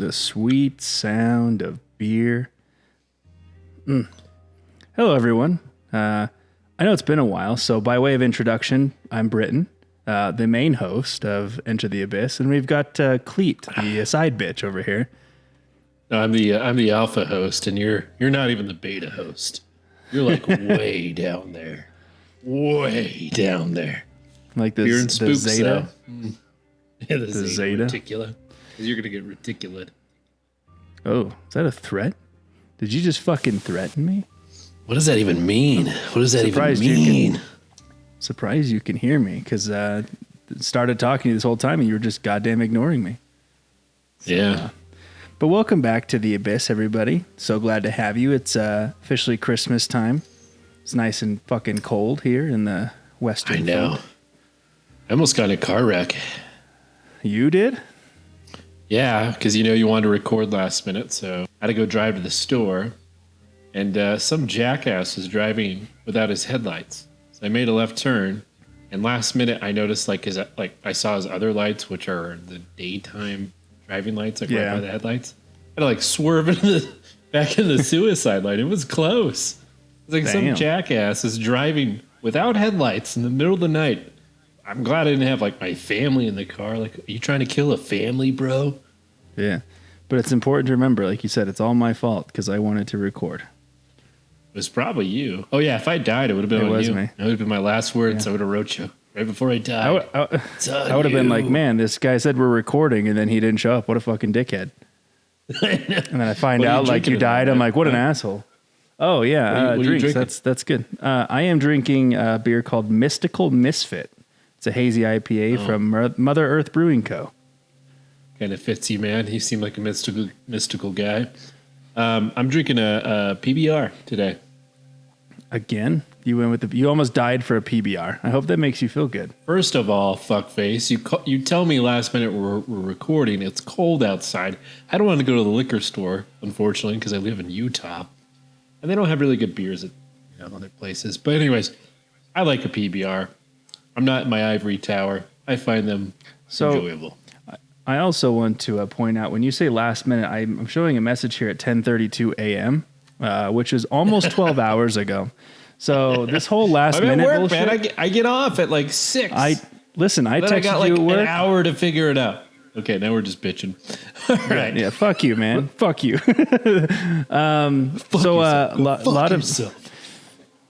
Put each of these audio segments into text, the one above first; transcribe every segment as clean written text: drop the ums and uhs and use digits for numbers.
the sweet sound of beer. Hello, everyone. I know it's been a while, so by way of introduction, I'm Britton, the main host of Enter the Abyss, and we've got Cleet, the side bitch over here. No, I'm the alpha host, and you're not even the beta host. You're like way down there, Like this, Beer and the spooks, Zeta. Yeah, the Zeta. Reticula. Because you're gonna get reticulated. Oh, is that a threat? Did you just fucking threaten me? What does that even mean? What does that Surprised even mean? Surprised you can hear me, because started talking to you this whole time and you were just goddamn ignoring me. So, yeah. But welcome back to the Abyss, everybody. So glad to have you. It's officially Christmas time. It's nice and fucking cold here in the western. I know. front. I almost got in a car wreck. You did? Yeah, because you wanted to record last minute, so I had to go drive to the store, and some jackass was driving without his headlights. So I made a left turn, and last minute I noticed I saw his other lights, which are the daytime driving lights, right by the headlights. I had to swerve back in the suicide lane. It was close. It's like some jackass is driving without headlights in the middle of the night. I'm glad I didn't have my family in the car. Are you trying to kill a family, bro? Yeah. But it's important to remember, like you said, it's all my fault because I wanted to record. It was probably you. Oh, yeah. If I died, it would have been on you. Me. That would have been my last words. Yeah. I would have wrote you right before I died. I would have been like, man, this guy said we're recording and then he didn't show up. What a fucking dickhead. And then I find out you died. I'm like, what an asshole. Oh, yeah. Drinks. That's good. I am drinking a beer called Mystical Misfit. It's a hazy IPA from Mother Earth Brewing Co. Kind of fits you, man. You seem like a mystical guy. I'm drinking a PBR today. Again? You went with you almost died for a PBR. I hope that makes you feel good. First of all, fuckface, you tell me last minute we're recording. It's cold outside. I don't want to go to the liquor store, unfortunately, because I live in Utah, and they don't have really good beers at other places. But anyways, I like a PBR. I'm not in my ivory tower. I find them enjoyable. I also want to point out, when you say last minute, I'm showing a message here at 10:32 a.m., which is almost 12 hours ago. So this whole last minute work, bullshit. Man. I get off at 6. I texted I got you at work. An hour to figure it out. Okay, now we're just bitching. All right. Yeah, fuck you, man. Fuck you. Lot of yourself.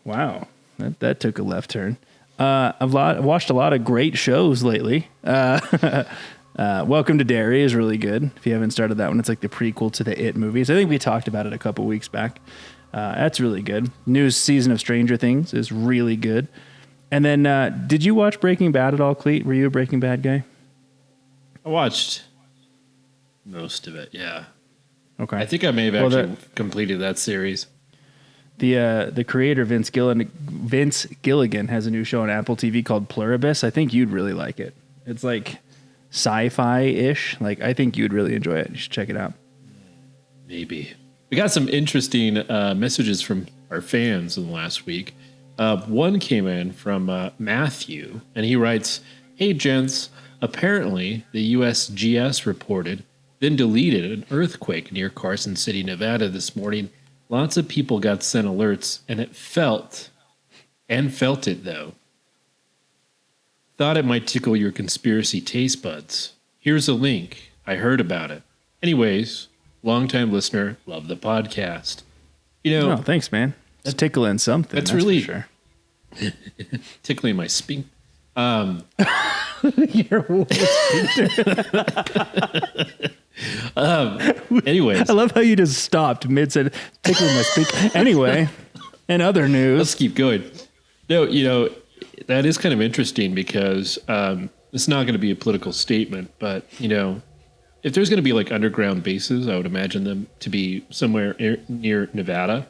Wow, that took a left turn. I've watched a lot of great shows lately. Welcome to Derry is really good. If you haven't started that one, it's like the prequel to the It movies. I think we talked about it a couple weeks back. That's really good. New season of Stranger Things is really good. And then, did you watch Breaking Bad at all, Cleet? Were you a Breaking Bad guy? I watched most of it, yeah. Okay. I think I may have completed that series. The creator, Vince Gilligan, has a new show on Apple TV called Pluribus. I think you'd really like it. It's like sci-fi-ish. I think you'd really enjoy it. You should check it out. Maybe. We got some interesting messages from our fans in the last week. One came in from Matthew, and he writes, "Hey, gents, apparently the USGS reported, then deleted an earthquake near Carson City, Nevada this morning. Lots of people got sent alerts, and felt it, though. Thought it might tickle your conspiracy taste buds. Here's a link. I heard about it. Anyways, longtime listener, love the podcast." Oh, thanks, man. It's tickling something. That's really for sure. Tickling my spink. Your anyways, I love how you just stopped mid said tickling my speak. Anyway, in other news, let's keep going. No, that is kind of interesting because it's not going to be a political statement, but if there's going to be underground bases, I would imagine them to be somewhere near Nevada.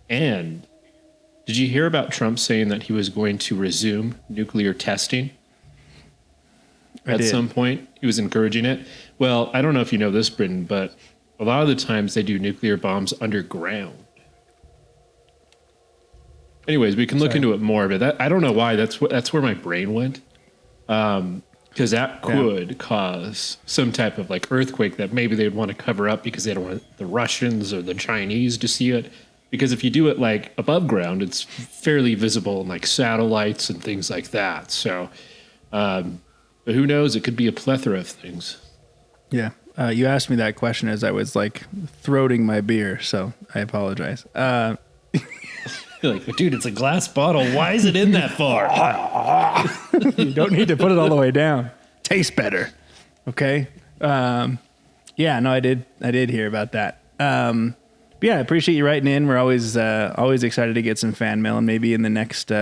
And did you hear about Trump saying that he was going to resume nuclear testing? At some point, he was encouraging it. Well, I don't know if you know this, Britain, but a lot of the times they do nuclear bombs underground. Anyways, we can look into it more, but I don't know why. That's where my brain went. Because that could cause some type of like earthquake that maybe they'd want to cover up because they don't want the Russians or the Chinese to see it. Because if you do it like above ground, it's fairly visible in like satellites and things like that. So, but who knows? It could be a plethora of things. Yeah. You asked me that question as I was like throating my beer, so I apologize. You're like, dude, it's a glass bottle. Why is it in that far? You don't need to put it all the way down. Tastes better. Okay. Yeah, no, I did hear about that. But yeah, I appreciate you writing in. We're always excited to get some fan mail, and maybe in the next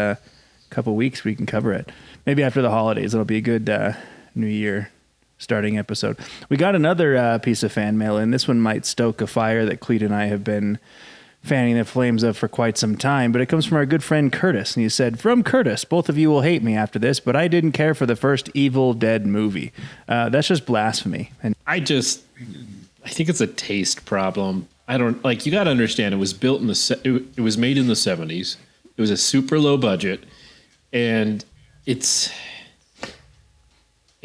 couple weeks we can cover it. Maybe after the holidays, it'll be a good New Year starting episode. We got another piece of fan mail, and this one might stoke a fire that Cleet and I have been fanning the flames of for quite some time, but it comes from our good friend Curtis, and he said, "From Curtis, both of you will hate me after this, but I didn't care for the first Evil Dead movie. That's just blasphemy." And I think it's a taste problem. I don't like. You got to understand, it was built in it was made in the 70s. It was a super low budget, and it's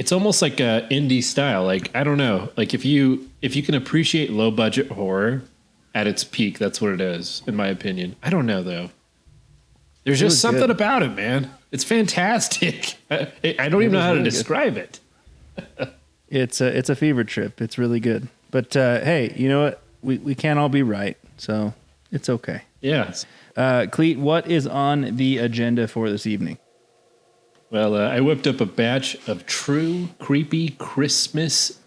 almost like a indie style. Like, I don't know. Like if you can appreciate low budget horror at its peak, that's what it is, in my opinion. I don't know though. There's just something good about it, man. It's fantastic. I don't even know how to describe it. It's a fever trip. It's really good. But hey, you know what? We can't all be right, so it's okay. Yeah. Cleet, what is on the agenda for this evening? Well, I whipped up a batch of true creepy Christmas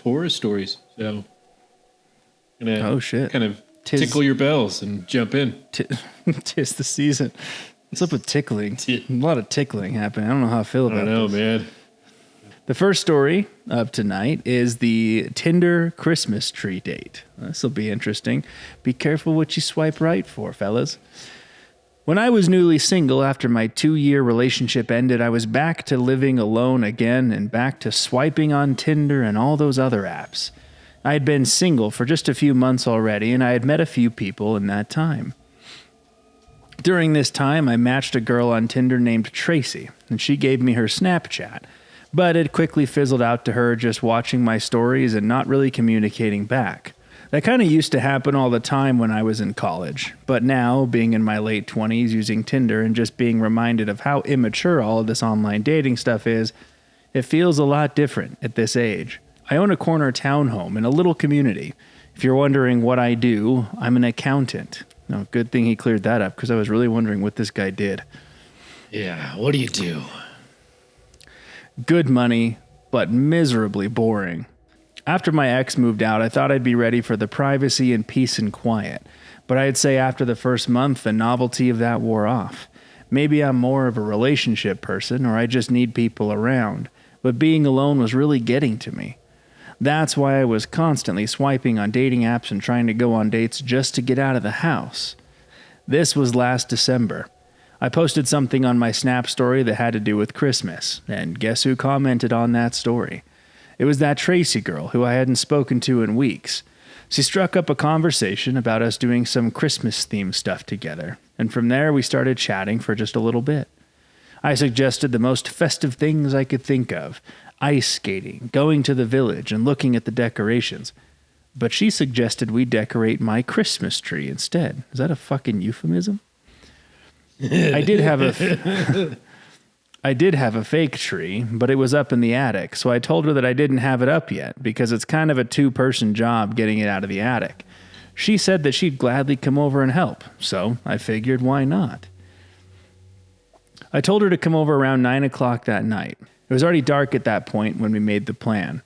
horror stories. So, kind of tickle your bells and jump in. Tis the season. What's up with tickling? A lot of tickling happening. I don't know how I feel about this. I don't know, man. The first story of tonight is the Tinder Christmas tree date. This will be interesting. Be careful what you swipe right for, fellas. When I was newly single after my 2-year relationship ended, I was back to living alone again and back to swiping on Tinder and all those other apps. I had been single for just a few months already, and I had met a few people in that time. During this time, I matched a girl on Tinder named Tracy, and she gave me her Snapchat, but it quickly fizzled out to her just watching my stories and not really communicating back. That kind of used to happen all the time when I was in college, but now, being in my late 20s using Tinder and just being reminded of how immature all of this online dating stuff is, it feels a lot different at this age. I own a corner townhome in a little community. If you're wondering what I do, I'm an accountant. No, good thing he cleared that up, because I was really wondering what this guy did. Yeah, what do you do? Good money, but miserably boring. After my ex moved out, I thought I'd be ready for the privacy and peace and quiet. But I'd say after the first month, the novelty of that wore off. Maybe I'm more of a relationship person, or I just need people around. But being alone was really getting to me. That's why I was constantly swiping on dating apps and trying to go on dates just to get out of the house. This was last December. I posted something on my Snap story that had to do with Christmas, and guess who commented on that story? It was that Tracy girl who I hadn't spoken to in weeks. She struck up a conversation about us doing some Christmas-themed stuff together, and from there we started chatting for just a little bit. I suggested the most festive things I could think of: ice skating, going to the village, and looking at the decorations. But she suggested we decorate my Christmas tree instead. Is that a fucking euphemism? I did have a fake tree, but it was up in the attic, so I told her that I didn't have it up yet because it's kind of a 2-person job getting it out of the attic. She said that she'd gladly come over and help, so I figured why not. I told her to come over around 9 o'clock that night. It was already dark at that point when we made the plan.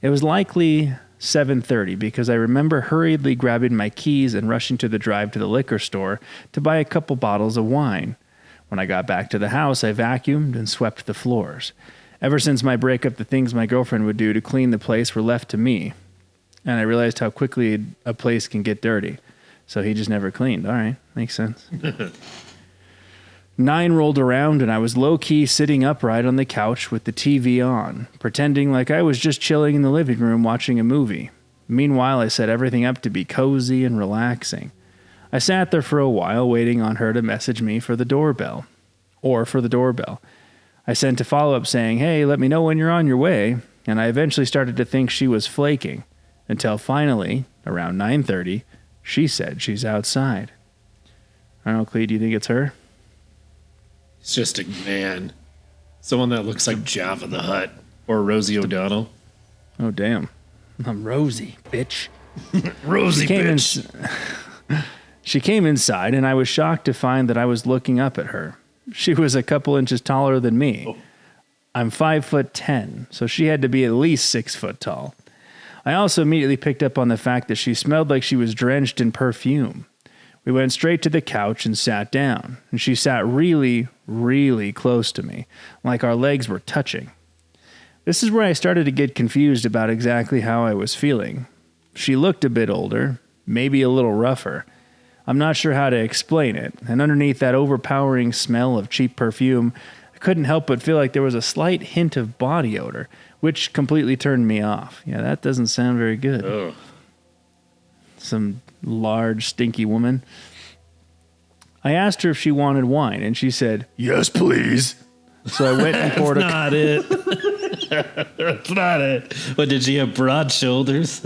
It was likely 7:30 because I remember hurriedly grabbing my keys and rushing to the drive to the liquor store to buy a couple bottles of wine. When I got back to the house, I vacuumed and swept the floors. Ever since my breakup, the things my girlfriend would do to clean the place were left to me, and I realized how quickly a place can get dirty. So he just never cleaned. All right, makes sense. 9 rolled around, and I was low-key sitting upright on the couch with the TV on, pretending like I was just chilling in the living room watching a movie. Meanwhile, I set everything up to be cozy and relaxing. I sat there for a while, waiting on her to message me for the doorbell. I sent a follow-up saying, hey, let me know when you're on your way, and I eventually started to think she was flaking, until finally, around 9:30, she said she's outside. I don't know, Clee, do you think it's her? It's just a man. Someone that looks like Jabba the Hutt or Rosie O'Donnell. Oh, damn. I'm Rosie, bitch. Rosie, bitch. She came inside, and I was shocked to find that I was looking up at her. She was a couple inches taller than me. Oh. I'm 5'10", so she had to be at least 6 foot tall. I also immediately picked up on the fact that she smelled like she was drenched in perfume. We went straight to the couch and sat down, and she sat really, really close to me, like our legs were touching. This is where I started to get confused about exactly how I was feeling. She looked a bit older, maybe a little rougher. I'm not sure how to explain it, and underneath that overpowering smell of cheap perfume, I couldn't help but feel like there was a slight hint of body odor, which completely turned me off. Yeah, that doesn't sound very good. Ugh. Some large, stinky woman. I asked her if she wanted wine, and she said, yes, please. So I went and poured That's not it. That's not it. What, did she have broad shoulders?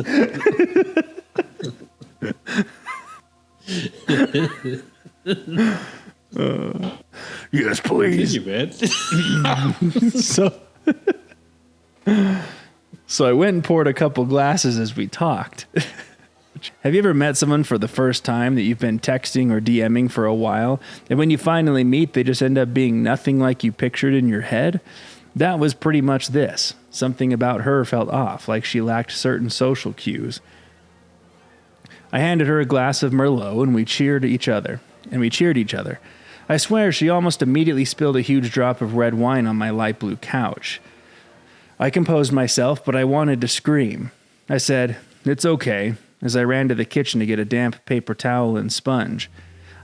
Yes, please. Thank you, man. So I went and poured a couple glasses as we talked. Have you ever met someone for the first time that you've been texting or DMing for a while, and when you finally meet, they just end up being nothing like you pictured in your head? That was pretty much this. Something about her felt off, like she lacked certain social cues. I handed her a glass of Merlot, and we cheered each other. I swear she almost immediately spilled a huge drop of red wine on my light blue couch. I composed myself, but I wanted to scream. I said, it's okay, as I ran to the kitchen to get a damp paper towel and sponge.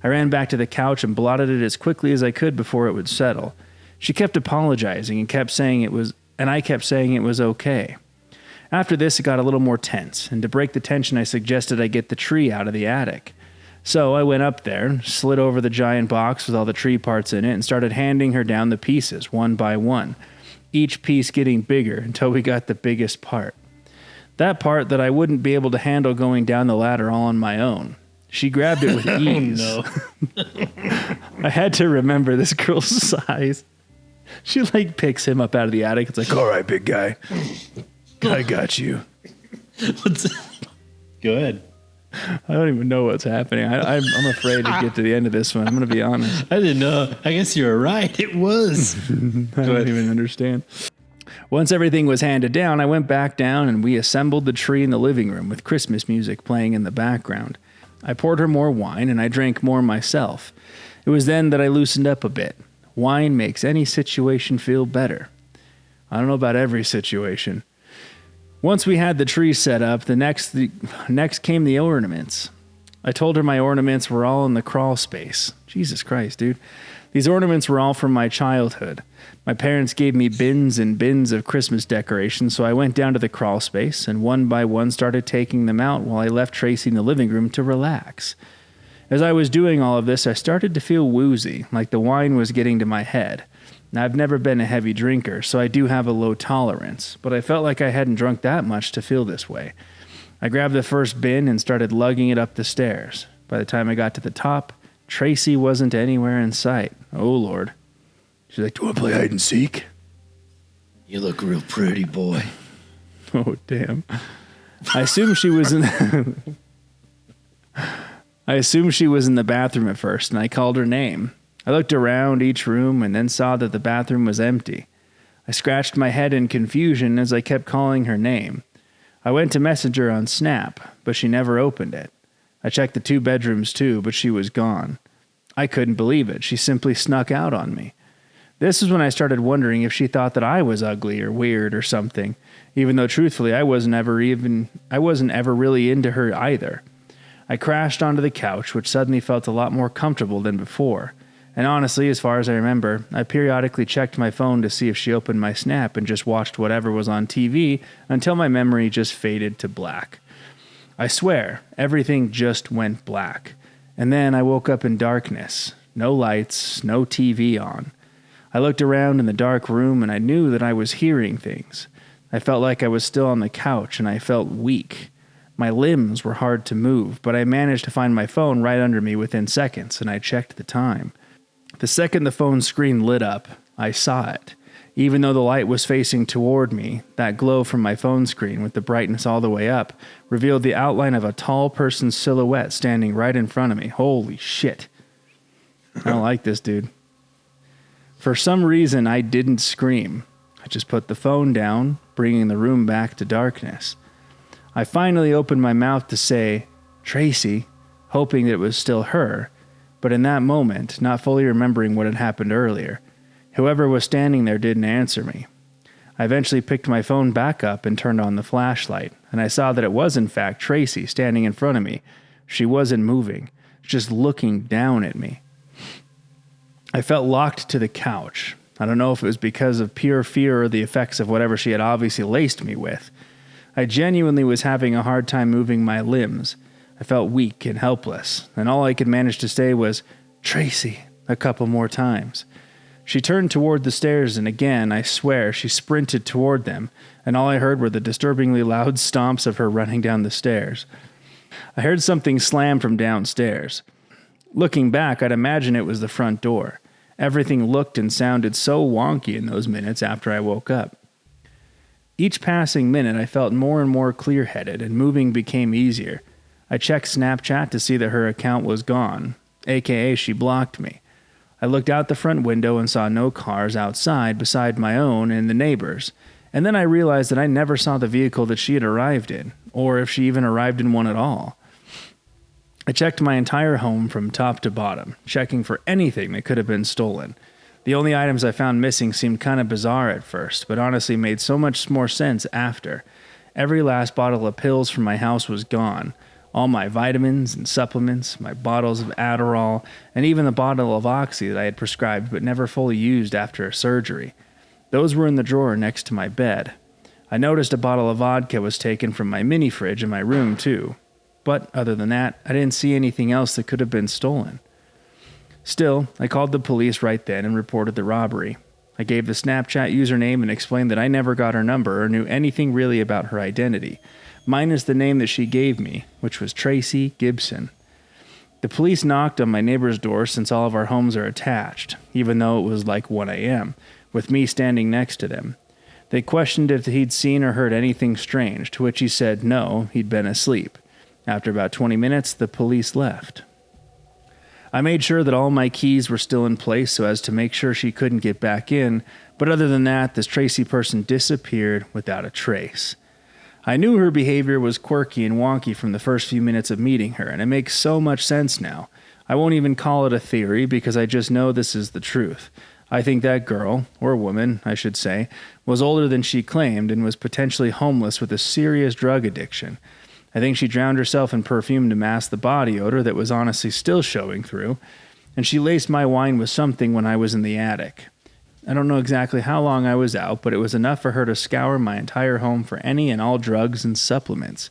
I ran back to the couch and blotted it as quickly as I could before it would settle. She kept apologizing and I kept saying it was okay. After this, it got a little more tense, and to break the tension, I suggested I get the tree out of the attic. So I went up there, slid over the giant box with all the tree parts in it, and started handing her down the pieces, one by one, each piece getting bigger until we got the biggest part. That part that I wouldn't be able to handle going down the ladder all on my own. She grabbed it with ease. Oh, no. I had to remember this girl's size. She picks him up out of the attic. It's like, all right, big guy. I got you. Good. I don't even know what's happening. I'm afraid to get to the end of this one. I'm going to be honest. I didn't know. I guess you were right. It was. I don't even understand. Once everything was handed down, I went back down and we assembled the tree in the living room with Christmas music playing in the background. I poured her more wine and I drank more myself. It was then that I loosened up a bit. Wine makes any situation feel better. I don't know about every situation. Once we had the tree set up, the next came the ornaments. I told her my ornaments were all in the crawl space. Jesus Christ, dude. These ornaments were all from my childhood. My parents gave me bins and bins of Christmas decorations, so I went down to the crawl space and one by one started taking them out while I left Tracy in the living room to relax. As I was doing all of this, I started to feel woozy, like the wine was getting to my head. Now, I've never been a heavy drinker, so I do have a low tolerance, but I felt like I hadn't drunk that much to feel this way. I grabbed the first bin and started lugging it up the stairs. By the time I got to the top, Tracy wasn't anywhere in sight. Oh, Lord. She's like, do you want to play hide and seek? You look real pretty, boy. Oh, damn. I assumed she was in the bathroom at first, and I called her name. I looked around each room and then saw that the bathroom was empty. I scratched my head in confusion as I kept calling her name. I went to message her on Snap, but she never opened it. I checked the 2 bedrooms too, but she was gone. I couldn't believe it. She simply snuck out on me. This is when I started wondering if she thought that I was ugly or weird or something, even though truthfully I wasn't ever really into her either. I crashed onto the couch, which suddenly felt a lot more comfortable than before. And honestly, as far as I remember, I periodically checked my phone to see if she opened my Snap and just watched whatever was on TV until my memory just faded to black. I swear, everything just went black. And then I woke up in darkness. No lights, no TV on. I looked around in the dark room and I knew that I was hearing things. I felt like I was still on the couch and I felt weak. My limbs were hard to move, but I managed to find my phone right under me within seconds, and I checked the time. The second the phone screen lit up, I saw it. Even though the light was facing toward me, that glow from my phone screen with the brightness all the way up revealed the outline of a tall person's silhouette standing right in front of me. Holy shit. I don't like this, dude. For some reason, I didn't scream. I just put the phone down, bringing the room back to darkness. I finally opened my mouth to say, "Tracy," hoping that it was still her, but in that moment, not fully remembering what had happened earlier, whoever was standing there didn't answer me. I eventually picked my phone back up and turned on the flashlight, and I saw that it was in fact Tracy standing in front of me. She wasn't moving, just looking down at me. I felt locked to the couch. I don't know if it was because of pure fear or the effects of whatever she had obviously laced me with. I genuinely was having a hard time moving my limbs. I felt weak and helpless, and all I could manage to say was, "Tracy," a couple more times. She turned toward the stairs, and again, I swear, she sprinted toward them, and all I heard were the disturbingly loud stomps of her running down the stairs. I heard something slam from downstairs. Looking back, I'd imagine it was the front door. Everything looked and sounded so wonky in those minutes after I woke up. Each passing minute, I felt more and more clear-headed, and moving became easier. I checked Snapchat to see that her account was gone, aka she blocked me. I looked out the front window and saw no cars outside beside my own and the neighbors, and then I realized that I never saw the vehicle that she had arrived in, or if she even arrived in one at all. I checked my entire home from top to bottom, checking for anything that could have been stolen. The only items I found missing seemed kind of bizarre at first, but honestly made so much more sense after. Every last bottle of pills from my house was gone. All my vitamins and supplements, my bottles of Adderall, and even the bottle of Oxy that I had prescribed but never fully used after surgery. Those were in the drawer next to my bed. I noticed a bottle of vodka was taken from my mini fridge in my room too. But other than that, I didn't see anything else that could have been stolen. Still, I called the police right then and reported the robbery. I gave the Snapchat username and explained that I never got her number or knew anything really about her identity, minus the name that she gave me, which was Tracy Gibson. The police knocked on my neighbor's door since all of our homes are attached, even though it was like 1 a.m., with me standing next to them. They questioned if he'd seen or heard anything strange, to which he said no, he'd been asleep. After about 20 minutes, the police left. I made sure that all my keys were still in place so as to make sure she couldn't get back in, but other than that, this Tracy person disappeared without a trace. I knew her behavior was quirky and wonky from the first few minutes of meeting her, and it makes so much sense now. I won't even call it a theory because I just know this is the truth. I think that girl, or woman, I should say, was older than she claimed and was potentially homeless with a serious drug addiction. I think she drowned herself in perfume to mask the body odor that was honestly still showing through, and she laced my wine with something when I was in the attic. I don't know exactly how long I was out, but it was enough for her to scour my entire home for any and all drugs and supplements.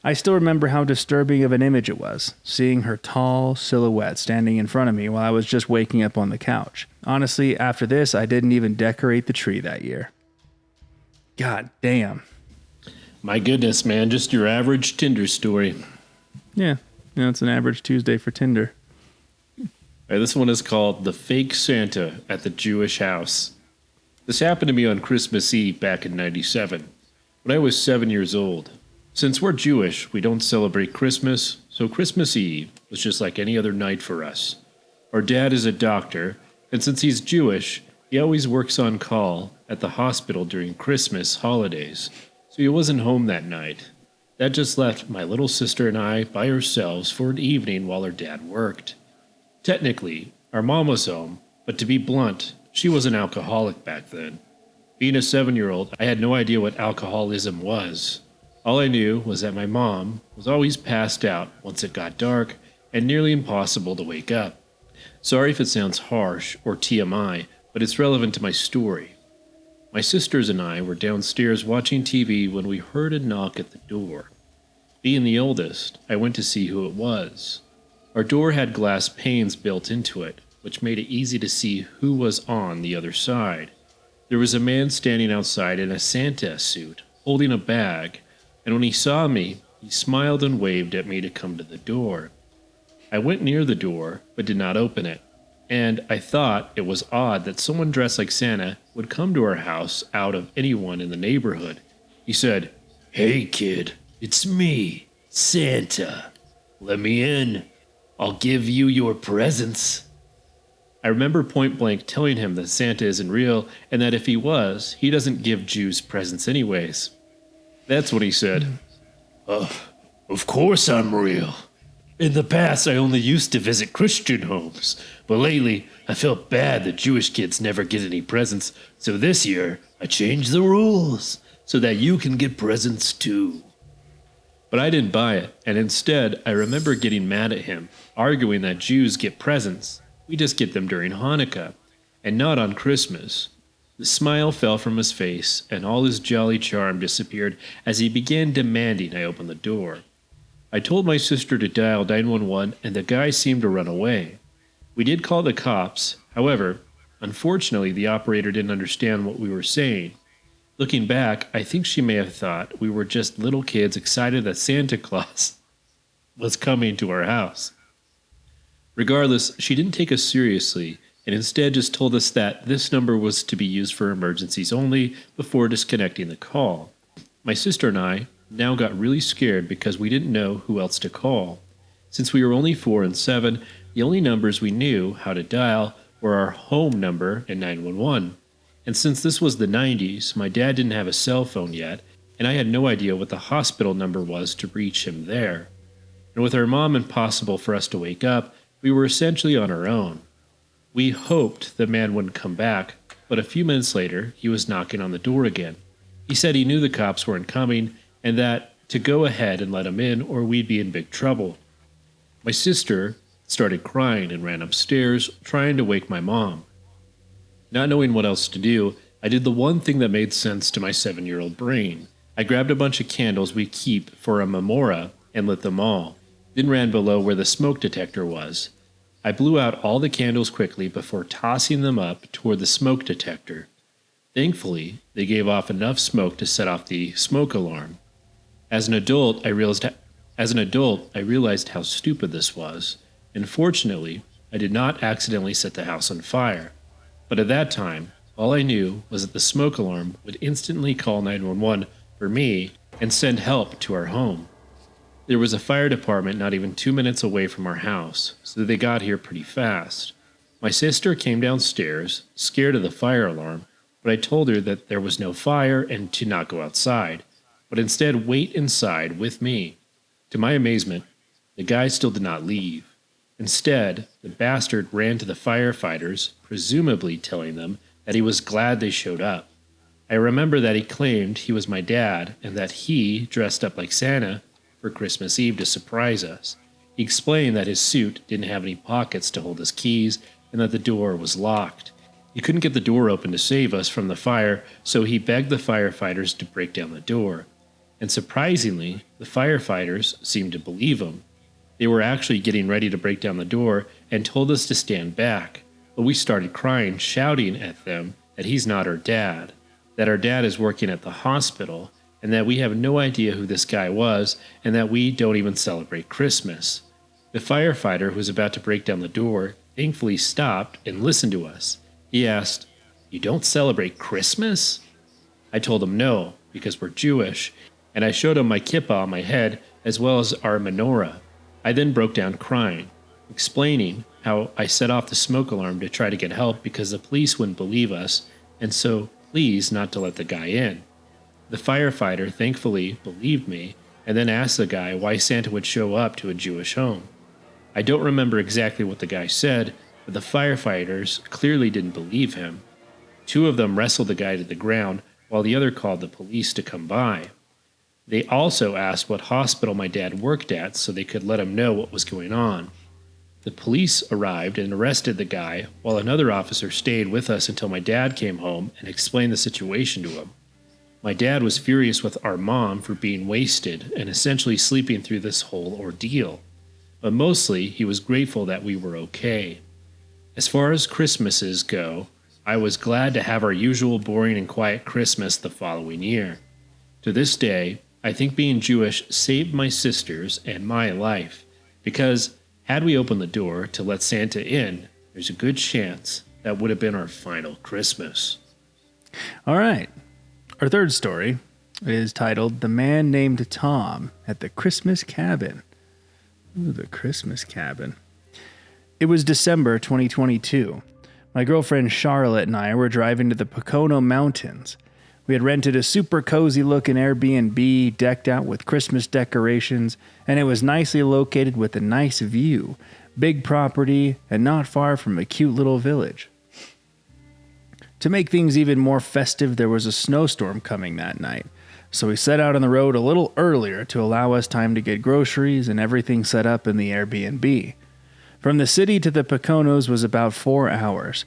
I still remember how disturbing of an image it was, seeing her tall silhouette standing in front of me while I was just waking up on the couch. Honestly, after this, I didn't even decorate the tree that year. God damn. My goodness, man, just your average Tinder story. Yeah, it's an average Tuesday for Tinder. All right, this one is called The Fake Santa at the Jewish House. This happened to me on Christmas Eve back in '97, when I was 7 years old. Since we're Jewish, we don't celebrate Christmas, so Christmas Eve was just like any other night for us. Our dad is a doctor, and since he's Jewish, he always works on call at the hospital during Christmas holidays. So he wasn't home that night. That just left my little sister and I by ourselves for an evening while our dad worked. Technically, our mom was home, but to be blunt, she was an alcoholic back then. Being a 7-year-old, I had no idea what alcoholism was. All I knew was that my mom was always passed out once it got dark and nearly impossible to wake up. Sorry if it sounds harsh or TMI, but it's relevant to my story. My sisters and I were downstairs watching TV when we heard a knock at the door. Being the oldest, I went to see who it was. Our door had glass panes built into it, which made it easy to see who was on the other side. There was a man standing outside in a Santa suit, holding a bag, and when he saw me, he smiled and waved at me to come to the door. I went near the door, but did not open it, and I thought it was odd that someone dressed like Santa would come to our house out of anyone in the neighborhood. He said, "Hey kid, it's me, Santa. Let me in. I'll give you your presents." I remember point blank telling him that Santa isn't real and that if he was, he doesn't give Jews presents anyways. That's what he said. Of course I'm real. In the past, I only used to visit Christian homes, but lately I felt bad that Jewish kids never get any presents, so this year I changed the rules so that you can get presents too. But I didn't buy it, and instead I remember getting mad at him, arguing that Jews get presents. We just get them during Hanukkah, and not on Christmas. The smile fell from his face, and all his jolly charm disappeared as he began demanding I open the door. I told my sister to dial 911, and the guy seemed to run away. We did call the cops. However, unfortunately, the operator didn't understand what we were saying. Looking back, I think she may have thought we were just little kids excited that Santa Claus was coming to our house. Regardless, she didn't take us seriously, and instead just told us that this number was to be used for emergencies only before disconnecting the call. My sister and I now got really scared because we didn't know who else to call. Since we were only 4 and 7, the only numbers we knew how to dial were our home number and 911. And since this was the 90s, my dad didn't have a cell phone yet, and I had no idea what the hospital number was to reach him there. And with our mom impossible for us to wake up, we were essentially on our own. We hoped the man wouldn't come back, but a few minutes later, he was knocking on the door again. He said he knew the cops weren't coming, and that to go ahead and let him in or we'd be in big trouble. My sister started crying and ran upstairs, trying to wake my mom. Not knowing what else to do, I did the one thing that made sense to my 7-year-old brain. I grabbed a bunch of candles we keep for a menorah and lit them all, then ran below where the smoke detector was. I blew out all the candles quickly before tossing them up toward the smoke detector. Thankfully, they gave off enough smoke to set off the smoke alarm. As an adult, I realized how stupid this was, and fortunately, I did not accidentally set the house on fire. But at that time, all I knew was that the smoke alarm would instantly call 911 for me and send help to our home. There was a fire department not even 2 minutes away from our house, so they got here pretty fast. My sister came downstairs, scared of the fire alarm, but I told her that there was no fire and to not go outside, but instead wait inside with me. To my amazement, the guy still did not leave. Instead, the bastard ran to the firefighters, presumably telling them that he was glad they showed up. I remember that he claimed he was my dad and that he dressed up like Santa for Christmas Eve to surprise us. He explained that his suit didn't have any pockets to hold his keys and that the door was locked. He couldn't get the door open to save us from the fire, so he begged the firefighters to break down the door. And surprisingly, the firefighters seemed to believe him. They were actually getting ready to break down the door and told us to stand back, but we started crying, shouting at them that he's not our dad, that our dad is working at the hospital, and that we have no idea who this guy was, and that we don't even celebrate Christmas. The firefighter who was about to break down the door thankfully stopped and listened to us. He asked, "You don't celebrate Christmas?" I told him no, because we're Jewish, and I showed him my kippah on my head as well as our menorah. I then broke down crying, explaining how I set off the smoke alarm to try to get help because the police wouldn't believe us, and so please not to let the guy in. The firefighter thankfully believed me and then asked the guy why Santa would show up to a Jewish home. I don't remember exactly what the guy said, but the firefighters clearly didn't believe him. 2 of them wrestled the guy to the ground while the other called the police to come by. They also asked what hospital my dad worked at so they could let him know what was going on. The police arrived and arrested the guy while another officer stayed with us until my dad came home and explained the situation to him. My dad was furious with our mom for being wasted and essentially sleeping through this whole ordeal, but mostly he was grateful that we were okay. As far as Christmases go, I was glad to have our usual boring and quiet Christmas the following year. To this day, I think being Jewish saved my sister's and my life, because had we opened the door to let Santa in, there's a good chance that would have been our final Christmas. All right. Our third story is titled The Man Named Tom at the Christmas Cabin. Ooh, the Christmas cabin. It was December 2022. My girlfriend Charlotte and I were driving to the Pocono Mountains. We had rented a super cozy looking Airbnb decked out with Christmas decorations, and it was nicely located with a nice view, big property, and not far from a cute little village. To make things even more festive, there was a snowstorm coming that night, so we set out on the road a little earlier to allow us time to get groceries and everything set up in the Airbnb. From the city to the Poconos was about 4 hours.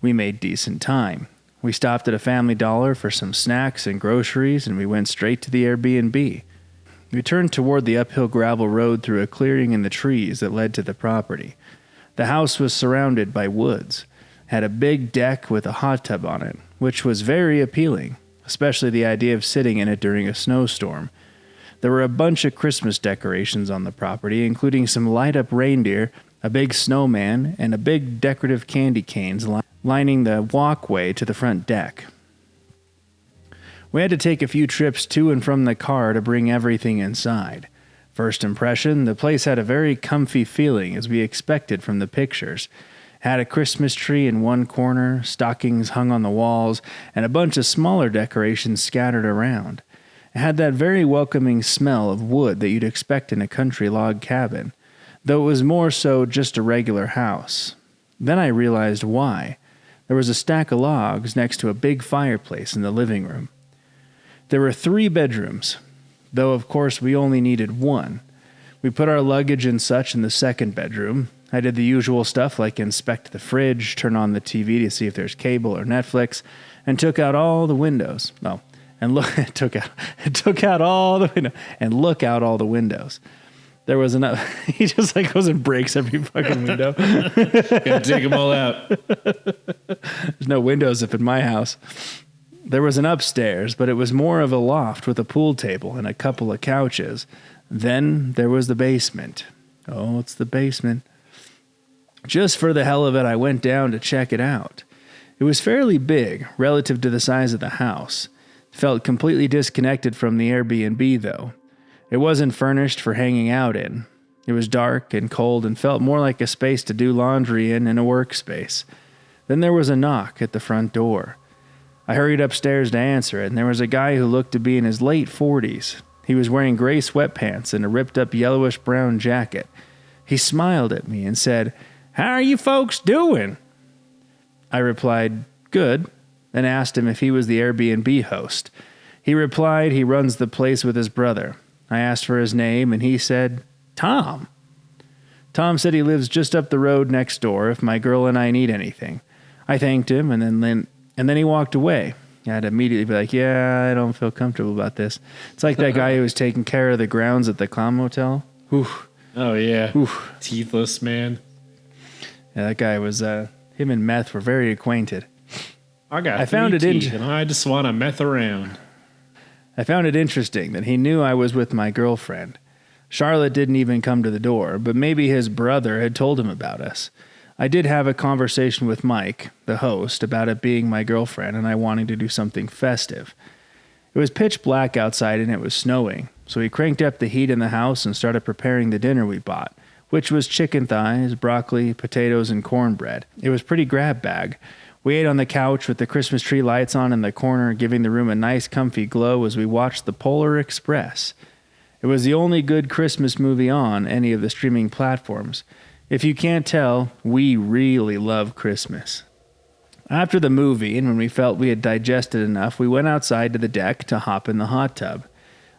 We made decent time. We stopped at a Family Dollar for some snacks and groceries, and we went straight to the Airbnb. We turned toward the uphill gravel road through a clearing in the trees that led to the property. The house was surrounded by woods, had a big deck with a hot tub on it, which was very appealing, especially the idea of sitting in it during a snowstorm. There were a bunch of Christmas decorations on the property, including some light-up reindeer, a big snowman, and a big decorative candy canes lining the walkway to the front deck. We had to take a few trips to and from the car to bring everything inside. First impression, the place had a very comfy feeling, as we expected from the pictures. Had a Christmas tree in one corner, stockings hung on the walls, and a bunch of smaller decorations scattered around. It had that very welcoming smell of wood that you'd expect in a country log cabin, though it was more so just a regular house. Then I realized why. There was a stack of logs next to a big fireplace in the living room. There were 3 bedrooms, though of course we only needed 1. We put our luggage and such in the second bedroom. I did the usual stuff like inspect the fridge, turn on the TV to see if there's cable or Netflix, and took out all the windows. Oh, and took out all the windows and look out all the windows. There was enough. He just like goes and breaks every fucking window. Gotta take them all out. There's no windows up in my house. There was an upstairs, but it was more of a loft with a pool table and a couple of couches. Then there was the basement. Oh, it's the basement. Just for the hell of it, I went down to check it out. It was fairly big relative to the size of the house. It felt completely disconnected from the Airbnb, though. It wasn't furnished for hanging out in. It was dark and cold and felt more like a space to do laundry in a workspace. Then there was a knock at the front door. I hurried upstairs to answer it, and there was a guy who looked to be in his late 40s. He was wearing gray sweatpants and a ripped-up yellowish-brown jacket. He smiled at me and said, "How are you folks doing?" I replied, "Good," and asked him if he was the Airbnb host. He replied he runs the place with his brother. I asked for his name, and he said, "Tom." Tom said he lives just up the road next door if my girl and I need anything. I thanked him, and then he walked away. I had to immediately be like, yeah, I don't feel comfortable about this. It's like that guy who was taking care of the grounds at the Clown Motel. Whew. Oh, yeah. Whew. Teethless man. Yeah, that guy was, him and meth were very acquainted. I found it and I just want to meth around. I found it interesting that he knew I was with my girlfriend. Charlotte didn't even come to the door, but maybe his brother had told him about us. I did have a conversation with Mike, the host, about it being my girlfriend and I wanting to do something festive. It was pitch black outside and it was snowing, so we cranked up the heat in the house and started preparing the dinner we bought, which was chicken thighs, broccoli, potatoes, and cornbread. It was pretty grab bag. We ate on the couch with the Christmas tree lights on in the corner, giving the room a nice comfy glow as we watched The Polar Express. It was the only good Christmas movie on any of the streaming platforms. If you can't tell, we really love Christmas. After the movie, and when we felt we had digested enough, we went outside to the deck to hop in the hot tub.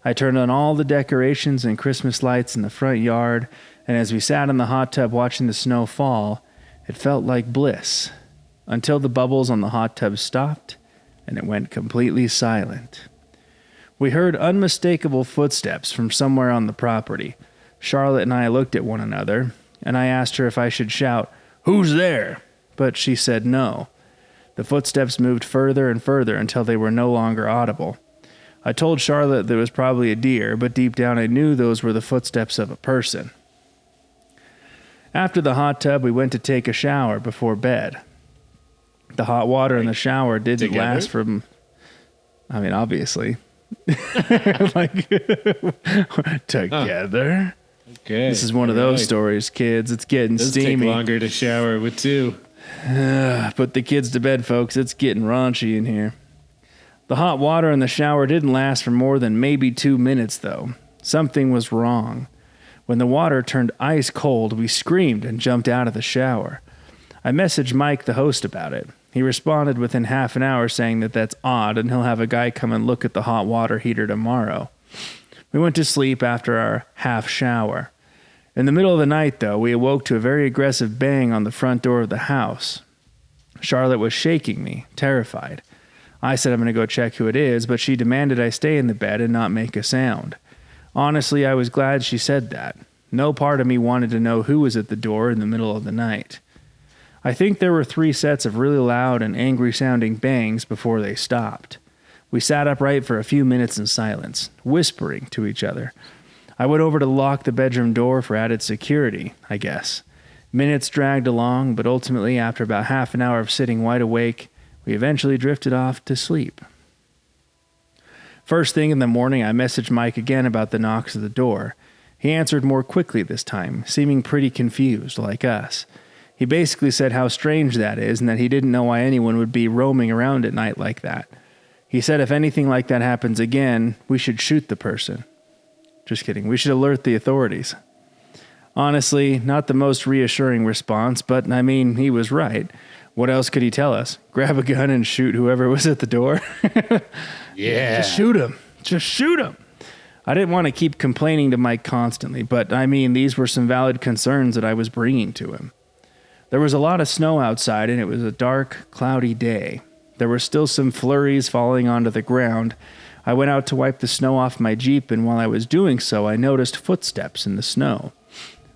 I turned on all the decorations and Christmas lights in the front yard, and as we sat in the hot tub watching the snow fall, it felt like bliss. Until the bubbles on the hot tub stopped, and it went completely silent. We heard unmistakable footsteps from somewhere on the property. Charlotte and I looked at one another, and I asked her if I should shout, "Who's there?" but she said no. The footsteps moved further and further until they were no longer audible. I told Charlotte that it was probably a deer, but deep down I knew those were the footsteps of a person. After the hot tub, we went to take a shower before bed. The hot water in the shower didn't last from... I mean, obviously. Like, together. Okay. This is one of those stories, kids. It's getting steamy. It does take longer to shower with two. Put the kids to bed, folks. It's getting raunchy in here. The hot water in the shower didn't last for more than maybe 2 minutes, though. Something was wrong. When the water turned ice cold, we screamed and jumped out of the shower. I messaged Mike, the host, about it. He responded within half an hour saying that that's odd and he'll have a guy come and look at the hot water heater tomorrow. We went to sleep after our half shower. In the middle of the night, though, we awoke to a very aggressive bang on the front door of the house. Charlotte was shaking me, terrified. I said I'm going to go check who it is, but she demanded I stay in the bed and not make a sound. Honestly, I was glad she said that. No part of me wanted to know who was at the door in the middle of the night. I think there were 3 sets of really loud and angry-sounding bangs before they stopped. We sat upright for a few minutes in silence, whispering to each other. I went over to lock the bedroom door for added security, I guess. Minutes dragged along, but ultimately, after about half an hour of sitting wide awake, we eventually drifted off to sleep. First thing in the morning, I messaged Mike again about the knocks at the door. He answered more quickly this time, seeming pretty confused, like us. He basically said how strange that is and that he didn't know why anyone would be roaming around at night like that. He said if anything like that happens again, we should shoot the person. Just kidding. We should alert the authorities. Honestly, not the most reassuring response, but I mean, he was right. What else could he tell us? Grab a gun and shoot whoever was at the door? Yeah. Just shoot him. Just shoot him. I didn't want to keep complaining to Mike constantly, but I mean, these were some valid concerns that I was bringing to him. There was a lot of snow outside, and it was a dark, cloudy day. There were still some flurries falling onto the ground. I went out to wipe the snow off my Jeep, and while I was doing so, I noticed footsteps in the snow.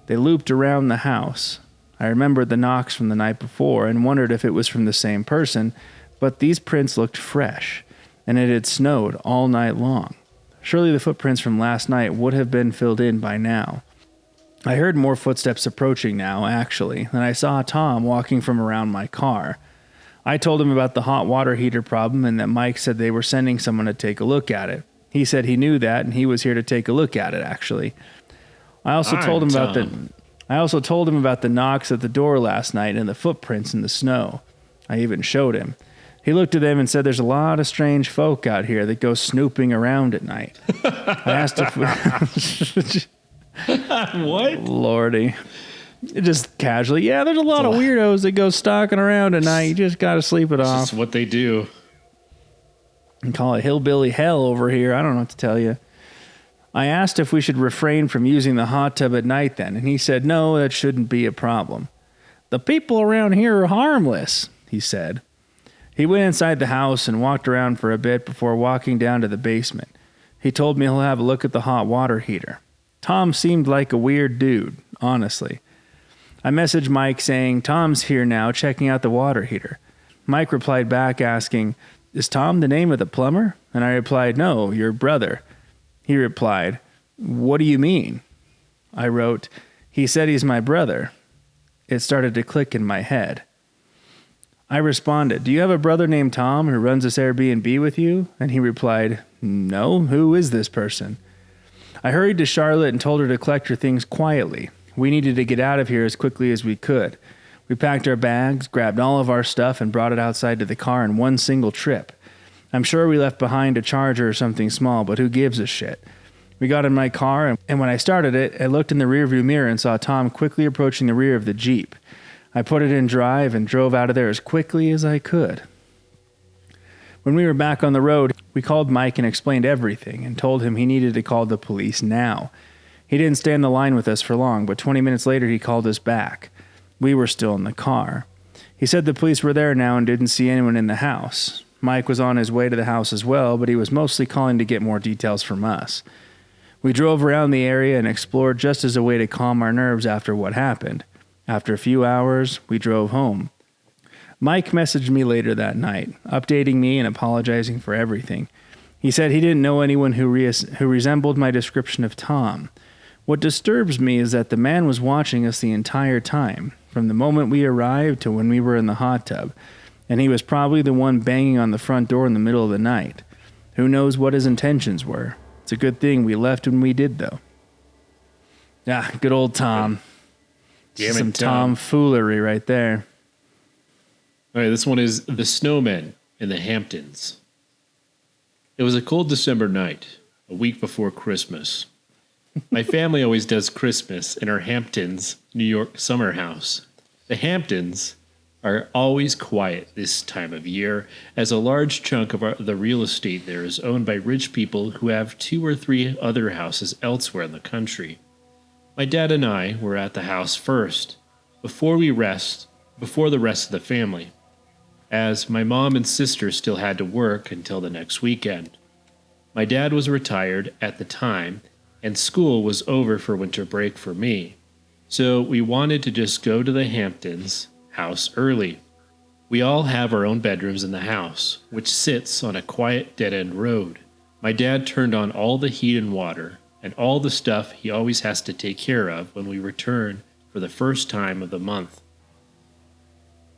They looped around the house. I remembered the knocks from the night before and wondered if it was from the same person, but these prints looked fresh, and it had snowed all night long. Surely the footprints from last night would have been filled in by now. I heard more footsteps approaching now, actually, and I saw Tom walking from around my car. I told him about the hot water heater problem and that Mike said they were sending someone to take a look at it. He said he knew that and he was here to take a look at it, actually. I also told him about the knocks at the door last night and the footprints in the snow. I even showed him. He looked at them and said there's a lot of strange folk out here that go snooping around at night. I asked if... What? Lordy. Just casually. Yeah, there's a lot of weirdos that go stalking around at night. You just got to sleep it off. That's what they do. And call it hillbilly hell over here. I don't know what to tell you. I asked if we should refrain from using the hot tub at night then, and he said no, that shouldn't be a problem. The people around here are harmless, he said. He went inside the house and walked around for a bit before walking down to the basement. He told me he'll have a look at the hot water heater. Tom seemed like a weird dude, honestly. I messaged Mike saying, Tom's here now checking out the water heater. Mike replied back asking, is Tom the name of the plumber? And I replied, no, your brother. He replied, what do you mean? I wrote, he said he's my brother. It started to click in my head. I responded, do you have a brother named Tom who runs this Airbnb with you? And he replied, no, who is this person? I hurried to Charlotte and told her to collect her things quietly. We needed to get out of here as quickly as we could. We packed our bags, grabbed all of our stuff, and brought it outside to the car in one single trip. I'm sure we left behind a charger or something small, but who gives a shit? We got in my car, and when I started it, I looked in the rearview mirror and saw Tom quickly approaching the rear of the Jeep. I put it in drive and drove out of there as quickly as I could. When we were back on the road, we called Mike and explained everything and told him he needed to call the police now. He didn't stay on the line with us for long, but 20 minutes later he called us back. We were still in the car. He said the police were there now and didn't see anyone in the house. Mike was on his way to the house as well, but he was mostly calling to get more details from us. We drove around the area and explored just as a way to calm our nerves after what happened. After a few hours, we drove home. Mike messaged me later that night, updating me and apologizing for everything. He said he didn't know anyone who resembled my description of Tom. What disturbs me is that the man was watching us the entire time, from the moment we arrived to when we were in the hot tub, and he was probably the one banging on the front door in the middle of the night. Who knows what his intentions were? It's a good thing we left when we did, though. Ah, good old Tom. Damn it, some tomfoolery right there. All right, this one is The Snowmen in the Hamptons. It was a cold December night, a week before Christmas. My family always does Christmas in our Hamptons, New York summer house. The Hamptons are always quiet this time of year, as a large chunk of the real estate there is owned by rich people who have 2 or 3 other houses elsewhere in the country. My dad and I were at the house first, before the rest of the family, as my mom and sister still had to work until the next weekend. My dad was retired at the time, and school was over for winter break for me, so we wanted to just go to the Hamptons house early. We all have our own bedrooms in the house, which sits on a quiet dead-end road. My dad turned on all the heat and water, and all the stuff he always has to take care of when we return for the first time of the month.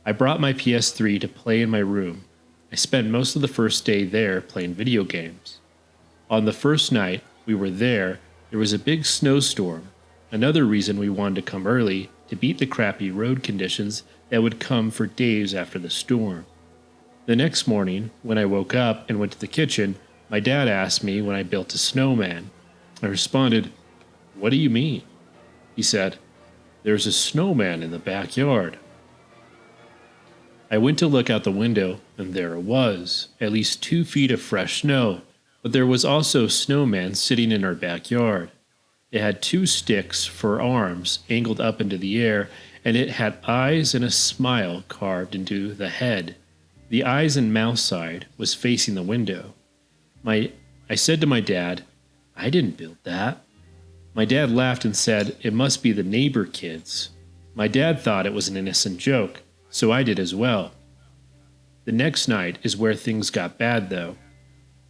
I brought my PS3 to play in my room. I spent most of the first day there playing video games. On the first night we were there was a big snowstorm, another reason we wanted to come early to beat the crappy road conditions that would come for days after the storm. The next morning, when I woke up and went to the kitchen, my dad asked me when I built a snowman. I responded, "What do you mean?" He said, "There's a snowman in the backyard." I went to look out the window, and there it was, at least 2 feet of fresh snow, but there was also a snowman sitting in our backyard. It had 2 sticks for arms angled up into the air, and it had eyes and a smile carved into the head. The eyes and mouth side was facing the window. I said to my dad, "I didn't build that." My dad laughed and said, "It must be the neighbor kids." My dad thought it was an innocent joke, so I did as well. The next night is where things got bad, though.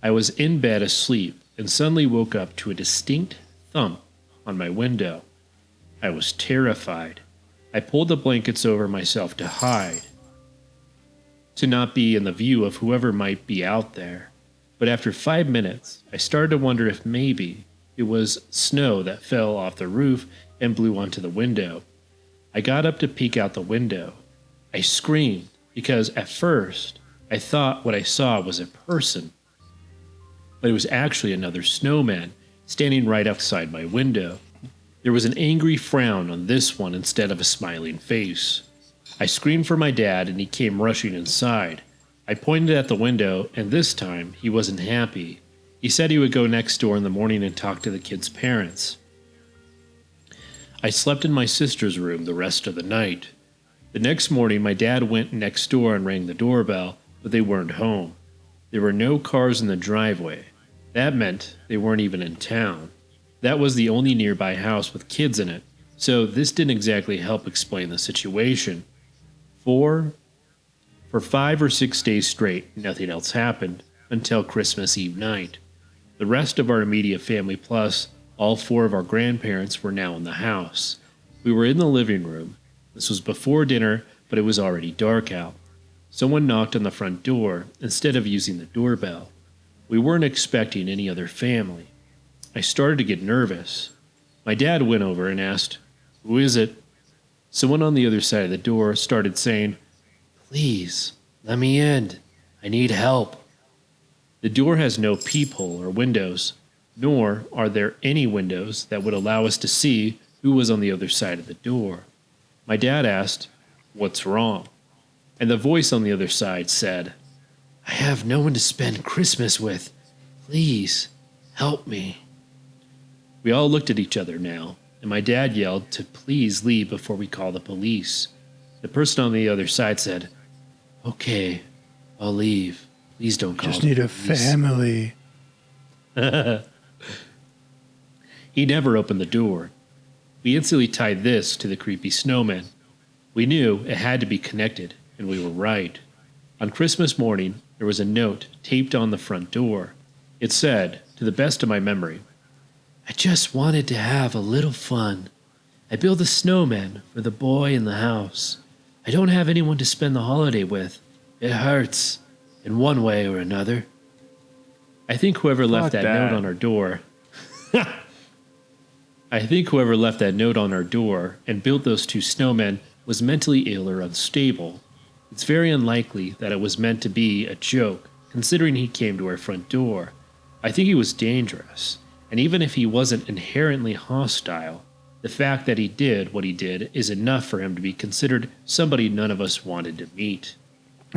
I was in bed asleep and suddenly woke up to a distinct thump on my window. I was terrified. I pulled the blankets over myself to hide, to not be in the view of whoever might be out there. But after 5 minutes, I started to wonder if maybe it was snow that fell off the roof and blew onto the window. I got up to peek out the window. I screamed because at first I thought what I saw was a person, but it was actually another snowman standing right outside my window. There was an angry frown on this one instead of a smiling face. I screamed for my dad and he came rushing inside. I pointed at the window, and this time he wasn't happy. He said he would go next door in the morning and talk to the kids' parents. I slept in my sister's room the rest of the night. The next morning, my dad went next door and rang the doorbell, but they weren't home. There were no cars in the driveway. That meant they weren't even in town. That was the only nearby house with kids in it, so this didn't exactly help explain the situation. For 5 or 6 days straight, nothing else happened until Christmas Eve night. The rest of our immediate family, plus all 4 of our grandparents, were now in the house. We were in the living room. This was before dinner, but it was already dark out. Someone knocked on the front door instead of using the doorbell. We weren't expecting any other family. I started to get nervous. My dad went over and asked, "Who is it?" Someone on the other side of the door started saying, "Please, let me in. I need help." The door has no peephole or windows, nor are there any windows that would allow us to see who was on the other side of the door. My dad asked, "What's wrong?" And the voice on the other side said, "I have no one to spend Christmas with. Please, help me." We all looked at each other now, and my dad yelled to please leave before we call the police. The person on the other side said, "Okay, I'll leave. Please don't call the police. Just need a family." He never opened the door. We instantly tied this to the creepy snowman. We knew it had to be connected. and we were right. On Christmas morning, there was a note taped on the front door. It said, to the best of my memory, "I just wanted to have a little fun. I built a snowman for the boy in the house. I don't have anyone to spend the holiday with. It hurts, in one way or another." I think whoever left that note on our door... I think whoever left that note on our door and built those two snowmen was mentally ill or unstable. It's very unlikely that it was meant to be a joke, considering he came to our front door. I think he was dangerous, and even if he wasn't inherently hostile, the fact that he did what he did is enough for him to be considered somebody none of us wanted to meet.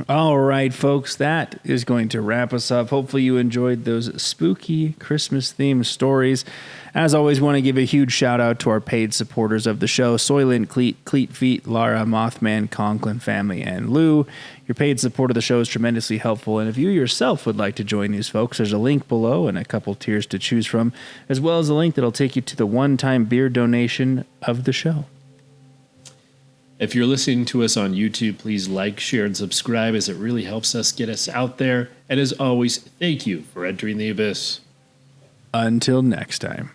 All right, folks, that is going to wrap us up. Hopefully you enjoyed those spooky Christmas-themed stories. As always, want to give a huge shout-out to our paid supporters of the show, Soylent, Cleat Feet, Lara, Mothman, Conklin Family, and Lou. Your paid support of the show is tremendously helpful, and if you yourself would like to join these folks, there's a link below and a couple tiers to choose from, as well as a link that'll take you to the one-time beer donation of the show. If you're listening to us on YouTube, please like, share, and subscribe, as it really helps us get us out there. And as always, thank you for entering the abyss. Until next time.